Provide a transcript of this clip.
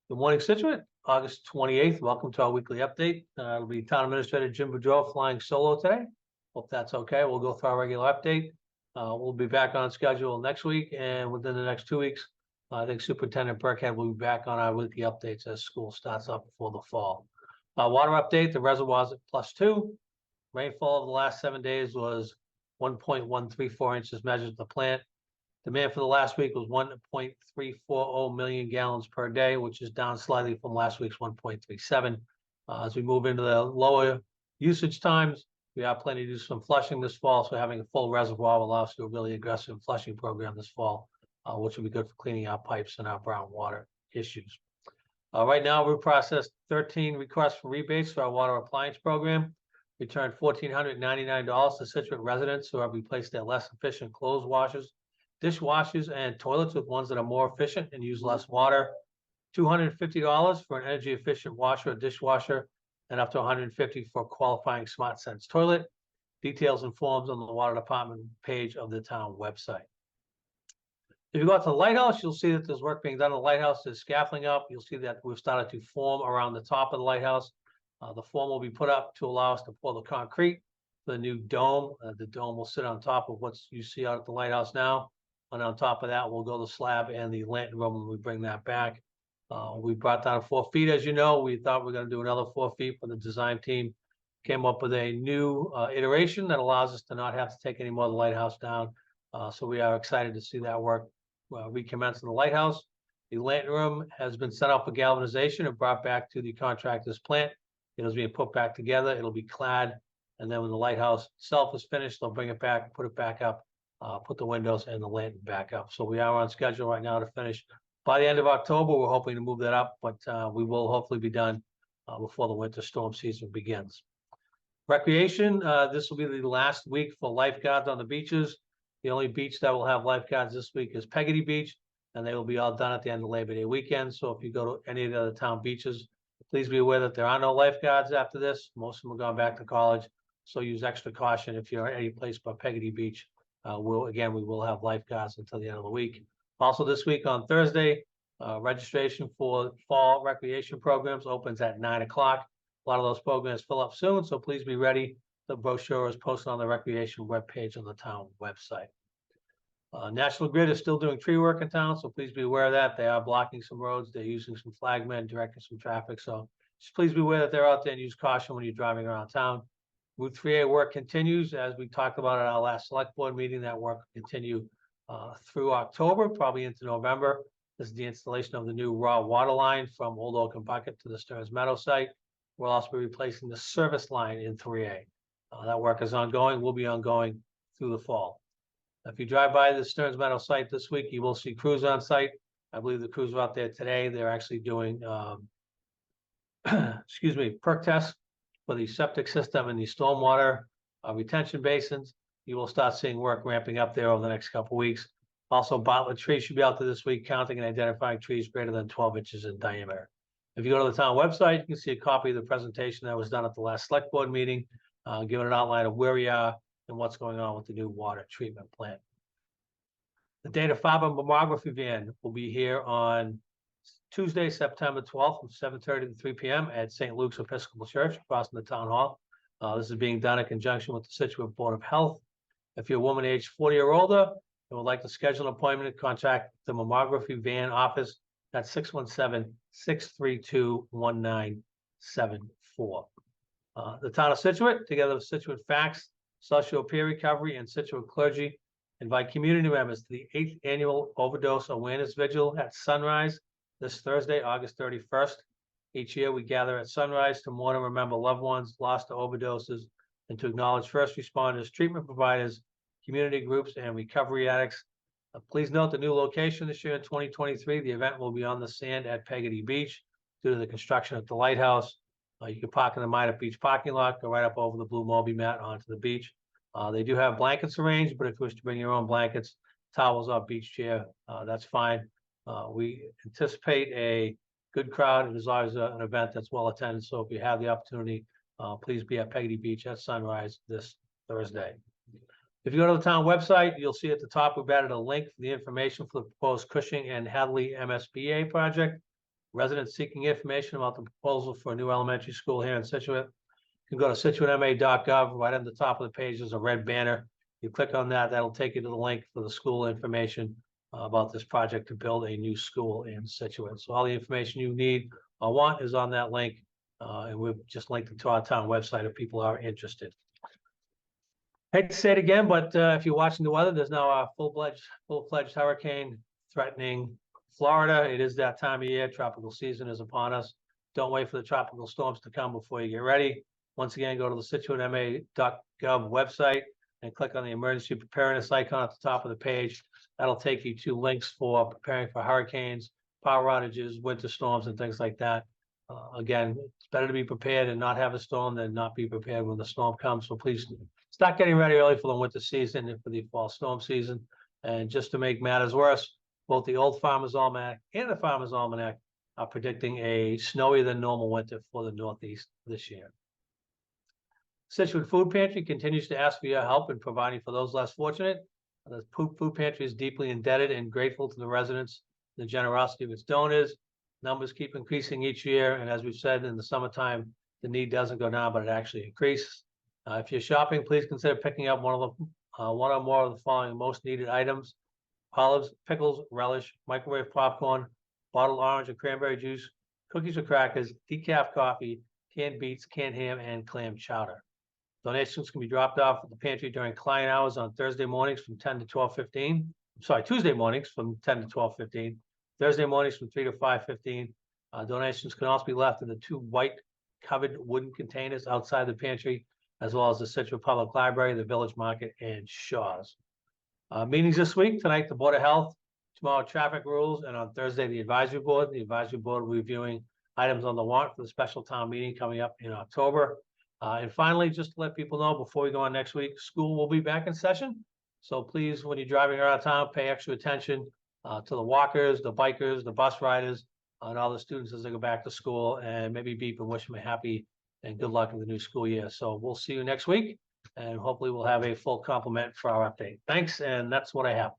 Good morning, Scituate. August 28th. Welcome to our weekly update. It'll be Town Administrator Jim Boudreau flying solo today. Hope that's okay. We'll go through our regular update. We'll be back on schedule next week, and within the next 2 weeks, I think Superintendent Burkhead will be back on our weekly updates as school starts up before the fall. Water update: the reservoir's at +2. Rainfall of the last 7 days was 1.134 inches measured at the plant. Demand for the last week was 1.340 million gallons per day, which is down slightly from last week's 1.37. As we move into the lower usage times, we are planning to do some flushing this fall, so having a full reservoir will allow us to do a really aggressive flushing program this fall, which will be good for cleaning our pipes and our brown water issues. Right now, we processed 13 requests for rebates for our water appliance program. Returned $1,499 to Scituate residents who have replaced their less efficient clothes washers, dishwashers, and toilets with ones that are more efficient and use less water. $250 for an energy efficient washer or dishwasher, and up to $150 for a qualifying SmartSense toilet. Details and forms on the water department page of the town website. If you go out to the Lighthouse, you'll see that there's work being done in the Lighthouse. There's scaffolding up. You'll see that we've started to form around the top of the Lighthouse. The form will be put up to allow us to pour the concrete for the new dome. The dome will sit on top of what you see out at the Lighthouse now. And on top of that, we'll go the slab and the lantern room when we bring that back. We brought down 4 feet, as you know. We thought we were going to do another 4 feet, but the design team came up with a new iteration that allows us to not have to take any more of the Lighthouse down. So we are excited to see that work recommence in the Lighthouse. The lantern room has been set up for galvanization and brought back to the contractor's plant. It is being put back together. It'll be clad. And then when the Lighthouse itself is finished, they'll bring it back, put it back up. Put the windows and the lantern back up. So we are on schedule right now to finish by the end of October. We're hoping to move that up, but we will hopefully be done before the winter storm season begins. Recreation, this will be the last week for lifeguards on the beaches. The only beach that will have lifeguards this week is Peggotty Beach, and they will be all done at the end of Labor Day weekend. So if you go to any of the other town beaches, please be aware that there are no lifeguards after this. Most of them have gone back to college, so use extra caution if you're at any place but Peggotty Beach. We will have lifeguards until the end of the week. Also this week on Thursday, registration for fall recreation programs opens at 9 o'clock. A lot of those programs fill up soon, so please be ready. The brochure is posted on the recreation webpage on the town website. National Grid is still doing tree work in town, so please be aware of that. They are blocking some roads. They're using some flagmen, directing some traffic. So just please be aware that they're out there and use caution when you're driving around town. Route 3A work continues, as we talked about at our last select board meeting. That work will continue through October, probably into November. This is the installation of the new raw water line from Old Oaken Bucket to the Stearns Meadow site. We'll also be replacing the service line in 3A. That work is ongoing, will be ongoing through the fall. If you drive by the Stearns Meadow site this week, you will see crews on site. I believe the crews are out there today. They're actually doing, perk tests for the septic system and the stormwater retention basins. You will start seeing work ramping up there over the next couple of weeks. Also, Bartlett Trees should be out there this week, counting and identifying trees greater than 12 inches in diameter. If you go to the town website, you can see a copy of the presentation that was done at the last select board meeting, giving an outline of where we are and what's going on with the new water treatment plant. The Dana-Farber mammography van will be here on Tuesday, September 12th from 7:30 to 3 p.m. at St. Luke's Episcopal Church across from the town hall. This is being done in conjunction with the Scituate Board of Health. If you're a woman aged 40 or older and would like to schedule an appointment, contact the mammography van office at 617-632-1974. The town of Scituate, together with Scituate Facts, Social Peer Recovery, and Scituate Clergy, invite community members to the 8th annual Overdose Awareness Vigil at sunrise this Thursday, August 31st. Each year, we gather at sunrise to mourn and remember loved ones lost to overdoses and to acknowledge first responders, treatment providers, community groups, and recovery addicts. Please note the new location this year in 2023. The event will be on the sand at Peggotty Beach due to the construction at the Lighthouse. You can park in the Minot Beach parking lot, go right up over the blue Moby mat onto the beach. They do have blankets arranged, but if you wish to bring your own blankets, towels, or beach chair, that's fine. We anticipate a good crowd. It is always an event that's well attended. So if you have the opportunity, please be at Peggotty Beach at sunrise this Thursday. If you go to the town website, you'll see at the top we've added a link for the information for the proposed Cushing and Hadley MSBA project. Residents seeking information about the proposal for a new elementary school here in Scituate can go to situatema.gov. Right on the top of the page is a red banner. You click on that, that'll take you to the link for the school information about this project to build a new school in Scituate. So all the information you need or want is on that link, and we've just linked it to our town website if people are interested. Hate to say it again, but if you're watching the weather, there's now a full-fledged hurricane threatening Florida. It is that time of year. Tropical season is upon us. Don't wait for the tropical storms to come before you get ready. Once again, go to the situatema.gov website and click on the emergency preparedness icon at the top of the page. That'll take you to links for preparing for hurricanes, power outages, winter storms, and things like that. Again, it's better to be prepared and not have a storm than not be prepared when the storm comes. So please start getting ready early for the winter season and for the fall storm season. And just to make matters worse, both the Old Farmer's Almanac and the Farmer's Almanac are predicting a snowier than normal winter for the Northeast this year. Scituate Food Pantry continues to ask for your help in providing for those less fortunate. The Food Pantry is deeply indebted and grateful to the residents, the generosity of its donors. Numbers keep increasing each year, and as we've said, in the summertime, the need doesn't go down, but it actually increases. If you're shopping, please consider picking up one or more of the following most needed items: olives, pickles, relish, microwave popcorn, bottled orange or cranberry juice, cookies or crackers, decaf coffee, canned beets, canned ham, and clam chowder. Donations can be dropped off at the pantry during client hours on Thursday mornings from 10 to 12:15. Tuesday mornings from 10 to 12:15. Thursday mornings from 3 to 5:15. Donations can also be left in the 2 white covered wooden containers outside the pantry, as well as the Scituate Public Library, the Village Market, and Shaw's. Meetings this week: tonight, the Board of Health; tomorrow, traffic rules; and on Thursday, the Advisory Board. The Advisory Board will be reviewing items on the warrant for the special town meeting coming up in October. And finally, just to let people know before we go on next week, school will be back in session. So please, when you're driving around town, pay extra attention to the walkers, the bikers, the bus riders, and all the students as they go back to school, and maybe beep and wish them a happy and good luck in the new school year. So we'll see you next week, and hopefully we'll have a full complement for our update. Thanks, and that's what I have.